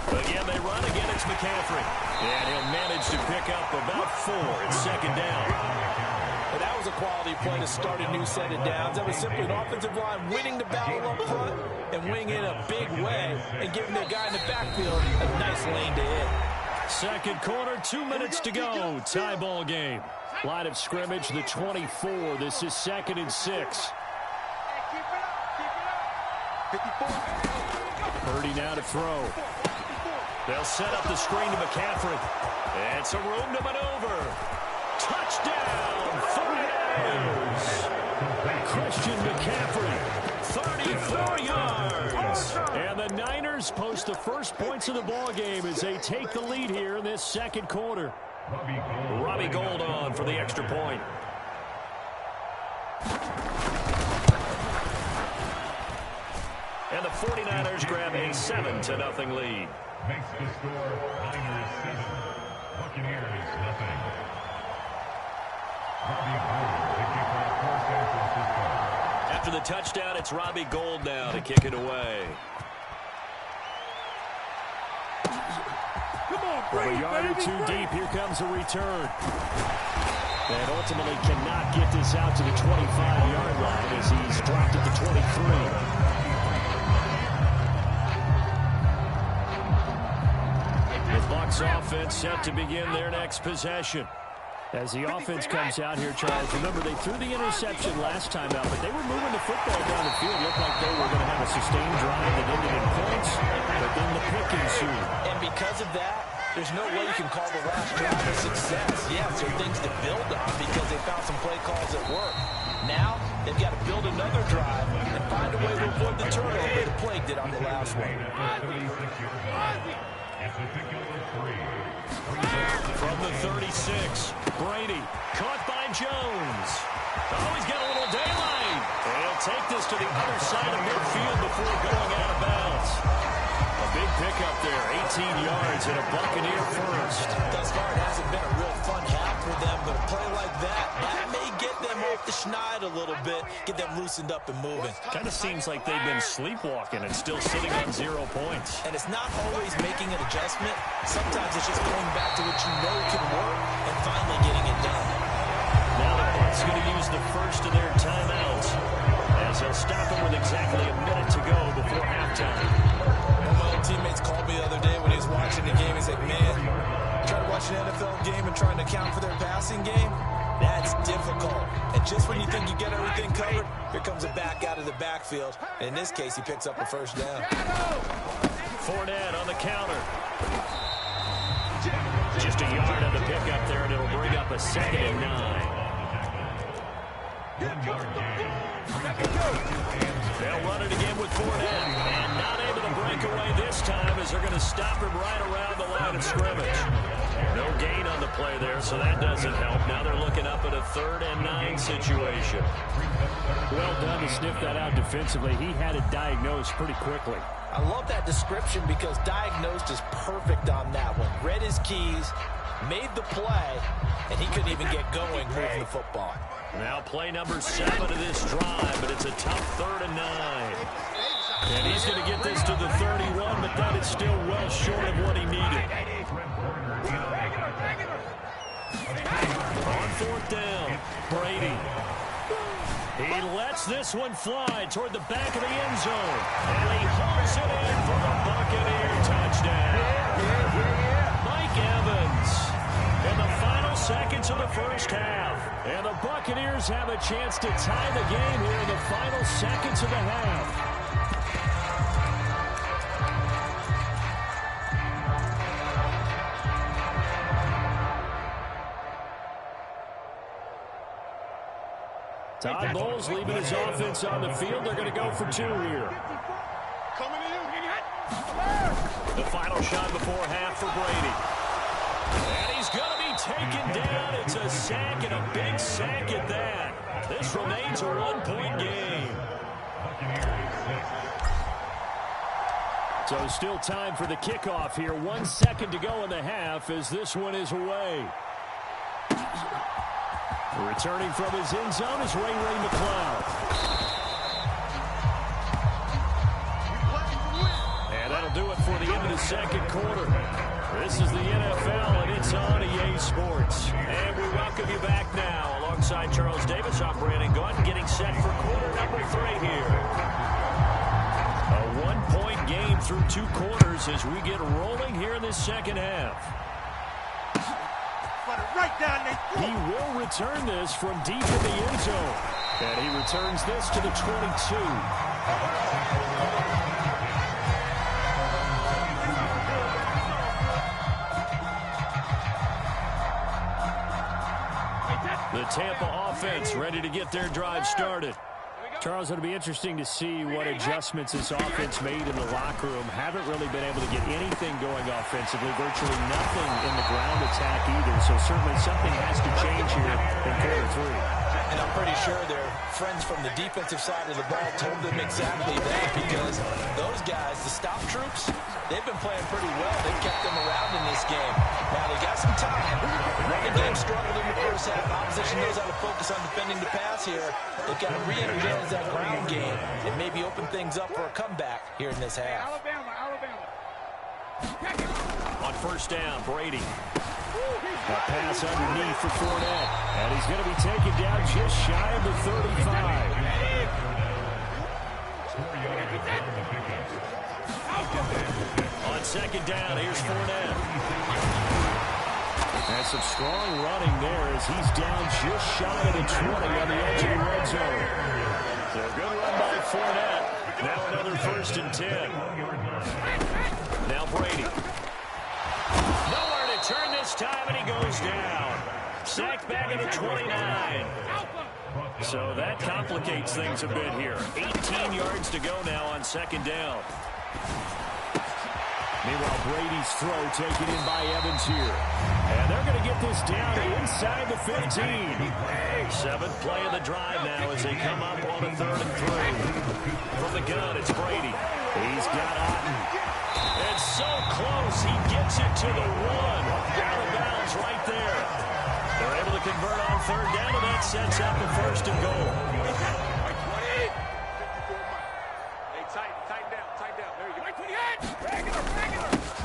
Again, they run. Again, it's McCaffrey. And he'll manage to pick up about 4. It's second down. But that was a quality play to start a new set of downs. That was simply an offensive line winning the battle up front and winning in a big way and giving the guy in the backfield a nice lane to hit. Second quarter, 2 minutes to go. Tie ball game. Line of scrimmage, the 24. This is 2nd and 6. Purdy now to throw. They'll set up the screen to McCaffrey. And some room to maneuver. Touchdown, 49ers. Christian McCaffrey, 34 yards. And the Niners post the first points of the ball game as they take the lead here in this second quarter. Robbie Gould on for the extra point. And the 49ers grab a 7-0 lead. Makes the score Niners 7, Buccaneers nothing. Robbie Gould, the kicker for San Francisco. After the touchdown, it's Robbie Gould now to kick it away. From a yard or two deep, here comes a return. And ultimately cannot get this out to the 25-yard line as he's dropped at the 23. The Bucs offense set to begin their next possession. As the offense comes out here, Charles, remember they threw the interception last time out, but they were moving the football down the field. Looked like they were going to have a sustained drive that ended in points, but then the pick ensued. And because of that, there's no way you can call the last drive a success. Yes, there are things to build on because they found some play calls that work. Now, they've got to build another drive and find a way to avoid the turnover that plagued it on the last one. From the 36, Brady, caught by Jones. Oh, he's got a little daylight. And he'll take this to the other side of midfield before going out of bounds. A big pickup there, 18 yards and a Buccaneer first. Thus far, it hasn't been a real fun half for them, but a play like that may get them off the schneid a little bit, get them loosened up and moving. Kind of seems like they've been sleepwalking and still sitting on 0 points. And it's not always making an adjustment. Sometimes it's just going back to what you know can work and finally getting it done. Now the Bucs going to use the first of their timeouts as they'll stop them with exactly a minute to go before halftime. One of my old teammates called me the other day when he was watching the game. He's like, man, trying to watch an NFL game and trying to account for their passing game, that's difficult. And just when you think you get everything covered, here comes a back out of the backfield. And in this case, he picks up a first down. Fournette on the counter. Just a yard on the pickup there, and it'll bring up a 2nd and 9. They'll run it again with Fournette. And not able to break away this time as they're going to stop him right around the line of scrimmage. No gain on the play there, so that doesn't help. Now they're looking up at a 3rd and 9 situation. Well done to sniff that out defensively. He had it diagnosed pretty quickly. I love that description because diagnosed is perfect on that one. Read his keys, made the play, and he couldn't even get going moving the football. Now play number 7 of this drive, but it's a tough 3rd and 9. And he's going to get this to the 31, but that is still well short of what he needed. On 4th down, Brady. He lets this one fly toward the back of the end zone. And he hauls it in for a Buccaneer touchdown. Mike Evans in the final seconds of the first half. And the Buccaneers have a chance to tie the game here in the final seconds of the half. Todd Bowles leaving his offense on the field. They're going to go for 2 here. The final shot before half for Brady. And he's going to be taken down. It's a sack, and a big sack at that. This remains a one-point game. So still time for the kickoff here. 1 second to go in the half as this one is away. Returning from his end zone is Ray McCloud. And that'll do it for the end of the second quarter. This is the NFL, and it's on EA Sports. And we welcome you back now. Alongside Charles Davis, I'm Brandon Gaudin, getting set for quarter number 3 here. A one-point game through 2 quarters as we get rolling here in this second half. He will return this from deep in the end zone. And he returns this to the 22. The Tampa offense ready to get their drive started. Charles, it'll be interesting to see what adjustments this offense made in the locker room. Haven't really been able to get anything going offensively, virtually nothing in the ground attack either. So certainly something has to change here in quarter 3. And I'm pretty sure their friends from the defensive side of the ball told them exactly that, because those guys, the stop troops, they've been playing pretty well. They've kept them around in this game. Now, they got some time. Running game struggled in the first half. Opposition knows how to focus on defending the pass here. They've got to re-energize that ground game and maybe open things up for a comeback here in this half. On first down, Brady. A pass underneath for Fournette. And he's going to be taken down just shy of the 35. On second down, here's Fournette. And some strong running there as he's down just shy of the 20 on the edge of the red zone. So good run by Fournette. Now another 1st and 10. Now Brady. Nowhere to turn this time, and he goes down. Sacked back at the 29. So that complicates things a bit here. 18 yards to go now on second down. Meanwhile, Brady's throw taken in by Evans here. And they're going to get this down inside the 15. 7th play of the drive now as they come up on a 3rd and 3. From the gun, it's Brady. He's got Otten. It's so close, he gets it to the 1. Out of bounds right there. They're able to convert on 3rd down, and that sets up the 1st and goal.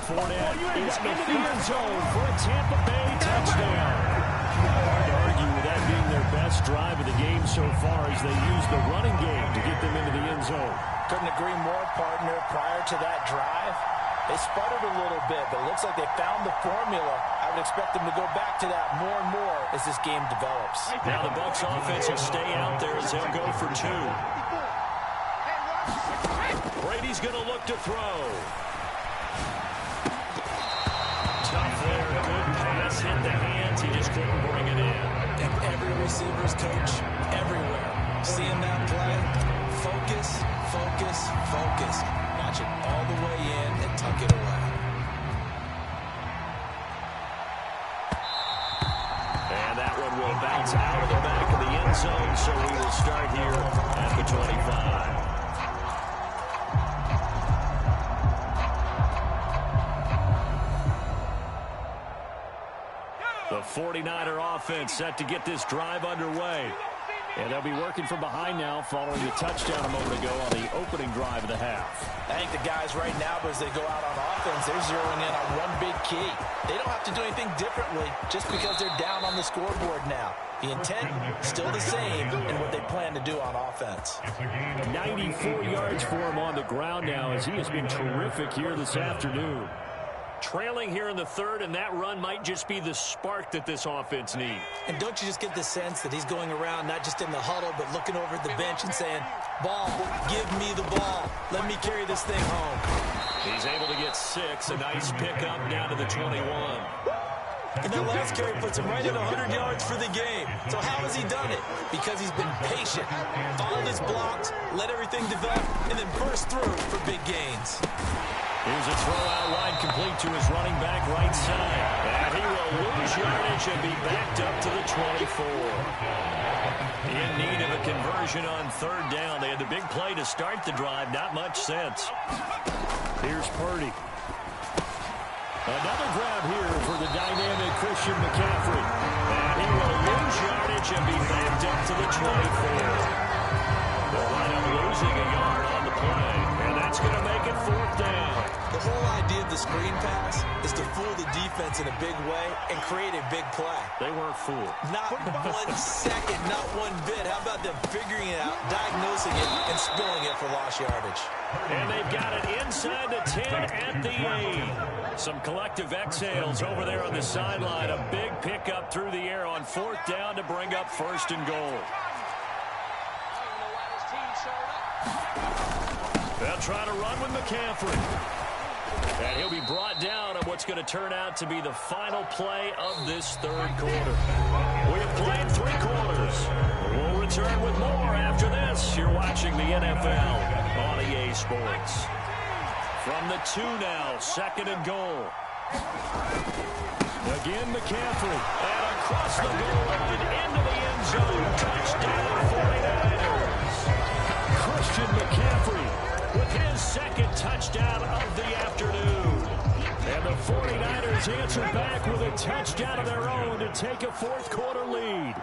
Fournette is into the end zone for a Tampa Bay touchdown. Hard to argue with that being their best drive of the game so far as they use the running game to get them into the end zone. Couldn't agree more, partner. Prior to that drive, they sputtered a little bit, but it looks like they found the formula. I would expect them to go back to that more and more as this game develops. Now the Bucs offense will stay out there as they'll go for 2. Brady's going to look to throw. Tough there, good pass, hit the hands, he just couldn't bring it in. And every receiver's coach, everywhere, seeing that play, focus, focus, focus. Watch it all the way in and tuck it away. And that one will bounce out of the back of the end zone, so we will start here at the 25. The 49er offense set to get this drive underway. And they'll be working from behind now following the touchdown a moment ago on the opening drive of the half. I think the guys right now, as they go out on offense, they're zeroing in on one big key. They don't have to do anything differently just because they're down on the scoreboard now. The intent still the same in what they plan to do on offense. 94 yards for him on the ground now as he has been terrific here this afternoon. Trailing here in the 3rd, and that run might just be the spark that this offense needs. And don't you just get the sense that he's going around not just in the huddle, but looking over at the bench and saying, ball, give me the ball. Let me carry this thing home. He's able to get 6, a nice pickup down to the 21. And that last carry puts him right at 100 yards for the game. So how has he done it? Because he's been patient, followed his blocks, let everything develop, and then burst through for big gains. Here's a throw out wide, complete to his running back right side. And he will lose yardage and be backed up to the 24. In need of a conversion on third down. They had the big play to start the drive. Not much sense. Here's Purdy. Another grab here for the dynamic Christian McCaffrey. And he will lose yardage and be backed up to the 24. They'll wind up losing a yard on the play, and that's going to make it fourth down. The whole idea of the screen pass is to fool the defense in a big way and create a big play. They weren't fooled. Not 1 second, not one bit. How about them figuring it out, diagnosing it, and spilling it for lost yardage? And they've got it inside the 10 at the 8. Some collective exhales over there on the sideline. A big pickup through the air on fourth down to bring up first and goal. They'll try to run with McCaffrey. And he'll be brought down on what's going to turn out to be the final play of this third quarter. We have played 3 quarters. We'll return with more after this. You're watching the NFL on EA Sports. From the 2 now, second and goal. Again, McCaffrey. And across the goal line into the end zone. Touchdown, 49ers. Christian McCaffrey with his second touchdown of the afternoon. And the 49ers answer back with a touchdown of their own to take a fourth quarter lead.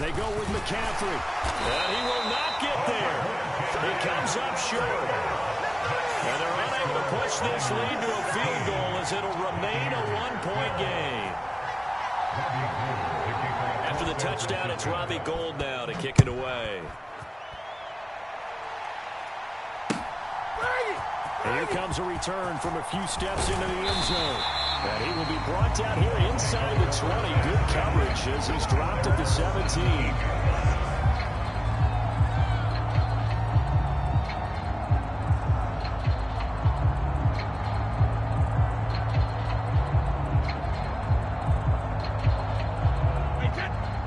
They go with McCaffrey. And he will not get there. He comes up short. And they're unable to push this lead to a field goal as it'll remain a 1-point game. After the touchdown, it's Robbie Gould now to kick it away. Here comes a return from a few steps into the end zone. And he will be brought down here inside the 20. Good coverage as he's dropped at the 17.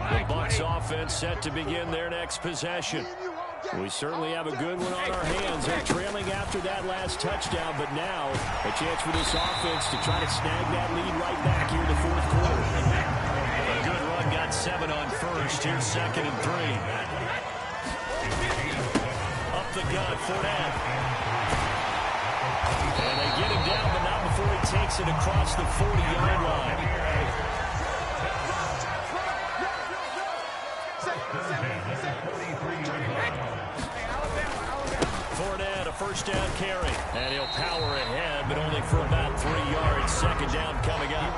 The Bucs offense set to begin their next possession. We certainly have a good one on our hands. They're trailing after that last touchdown, but now a chance for this offense to try to snag that lead right back here in the fourth quarter. A good run, got 7 on first. Here's second and 3. Up the gut, Fournette. And they get him down, but not before he takes it across the 40-yard line. Fournette, a first down carry. And he'll power ahead, but only for about 3 yards. Second down coming up.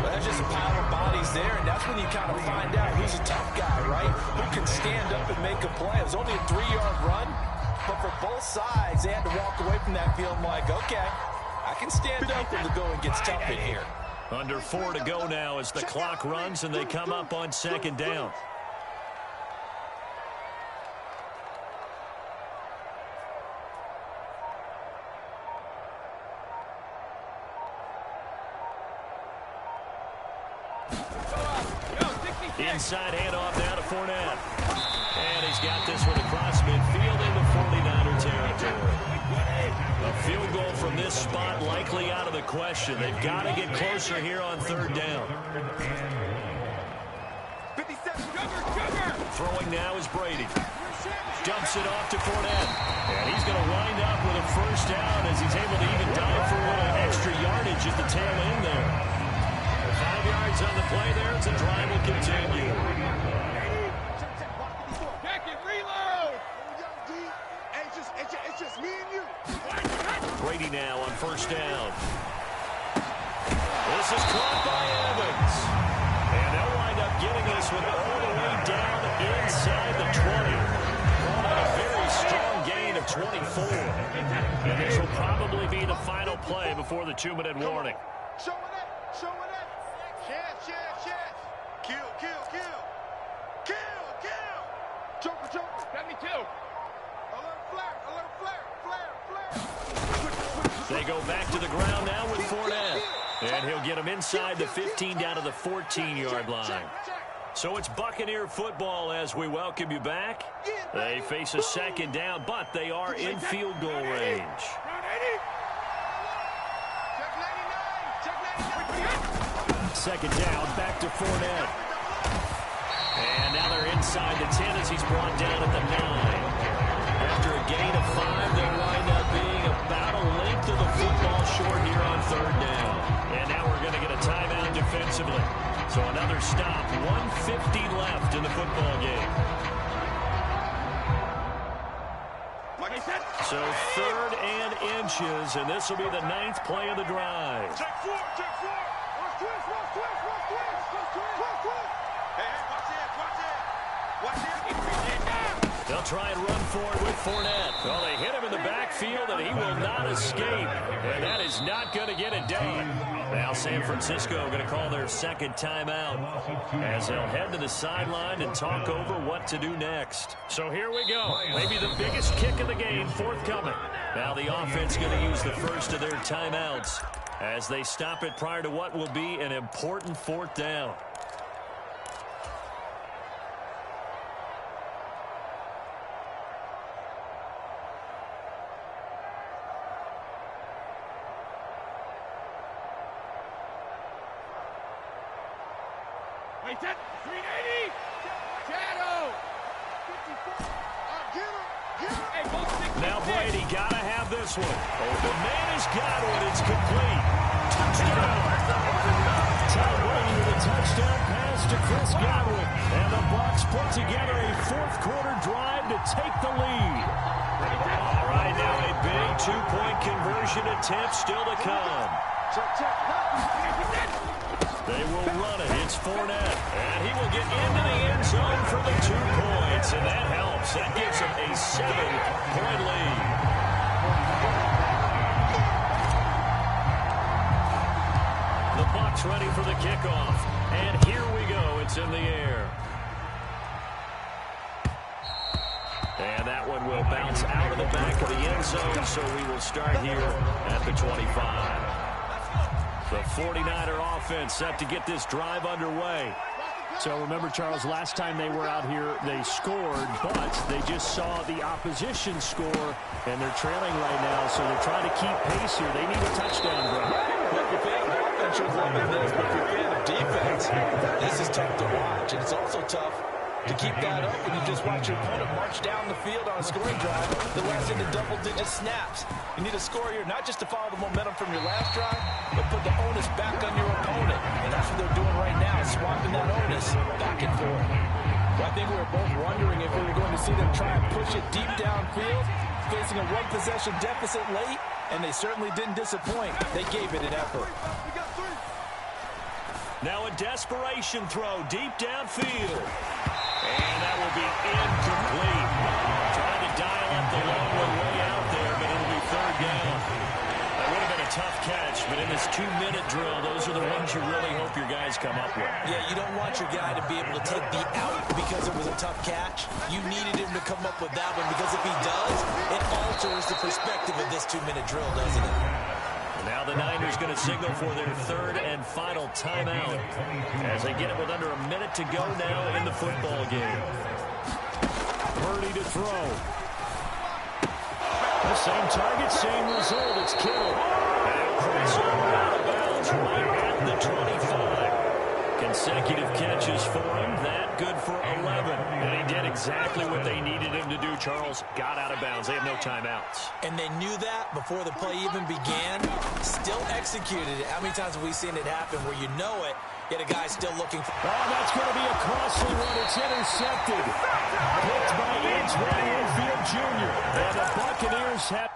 Well, that's just a pile of bodies there, and that's when you kind of find out who's a tough guy, right? Who can stand up and make a play. It was only a 3-yard run, but for both sides, they had to walk away from that feeling like, okay, I can stand up when the going gets tough in here. Under 4 to go now as the clock runs and they come up on second down. Inside handoff now to Fournette. And he's got this one across midfield into 49er territory. A field goal from this spot likely out of the question. They've got to get closer here on third down. Throwing now is Brady. Dumps it off to Fournette. And he's going to wind up with a first down as he's able to even dive for a little extra yardage at the tail end there. 5 yards on the play there. It's a drive will continue. Brady now on first down. This is caught by Evans. And they'll wind up getting this one all the way down inside the 20. A very strong gain of 24. And this will probably be the final play before the 2-minute warning. Show it up. Show it up. Chance. Kill. Joker. Got me killed. Alert flare. They go back to the ground now with Fournette. And he'll get him inside the 15 down to the 14-yard line. So it's Buccaneer football as we welcome you back. They face a second down, but they are in field goal range. Second down, back to Fournette. And now they're inside the 10 as he's brought down at the 9. After a gain of 5, they wind up being about a length of the football short here on third down. And now we're going to get a timeout defensively. So another stop, 1:50 left in the football game. So 3rd and inches, and this will be the 9th play of the drive. Check four. Watch it. They'll try and run for it with Fournette. Well, they hit him in the backfield, and he will not escape. And that is not going to get it done. Now San Francisco going to call their second timeout as they'll head to the sideline and talk over what to do next. So here we go. Maybe the biggest kick of the game forthcoming. Now the offense going to use the first of their timeouts as they stop it prior to what will be an important 4th down. Now Brady got to have this one. The man has got it. It's complete. Touchdown. Todd Brady with a touchdown pass to Chris Godwin. And the Bucs put together a 4th quarter drive to take the lead. All right, now a big 2-point conversion attempt still to come. They will run it. It's Fournette. And he will get into the end zone for the 2 points. And that helps. That gives him a 7-point lead. The Bucs ready for the kickoff. And here we go. It's in the air. And that one will bounce out of the back of the end zone. So we will start here at the 25. The 49er offense set to get this drive underway. So remember, Charles, last time they were out here, they scored, but they just saw the opposition score, and they're trailing right now, so they're trying to keep pace here. They need a touchdown drive. Look, if you're a fan of offense, you're loving this, but if you're a fan of defense, this is tough to watch, and it's also tough to keep that up when you just watch your opponent march down the field on a scoring drive that lasts into double-digit snaps. You need a score here, not just to follow the momentum from your last drive, but put the onus back on your opponent. And that's what they're doing right now, swapping that onus back and forth. Well, I think we were both wondering if we were going to see them try and push it deep downfield, facing a one-possession deficit late, and they certainly didn't disappoint. They gave it an effort. Now a desperation throw deep downfield. And that will be incomplete. Trying to dial up the long one way out there, but it'll be 3rd down. That would have been a tough catch, but in this 2-minute drill, those are the ones you really hope your guys come up with. Yeah, you don't want your guy to be able to take the out because it was a tough catch. You needed him to come up with that one, because if he does, it alters the perspective of this 2-minute drill, doesn't it? Now the Niners going to signal for their 3rd and final timeout as they get it with under a minute to go now in the football game. Purdy to throw. The same target, same result. It's Kittle. And crossover out of bounds right at the 25. Consecutive catches for him. That good for 11. And he did exactly what they needed him to do, Charles. Got out of bounds. They have no timeouts. And they knew that before the play even began. Still executed it. How many times have we seen it happen where you know it, yet a guy's still looking for... Oh, that's going to be a costly one. It's intercepted. Picked by Edgewood Enfield Jr. And the Buccaneers have...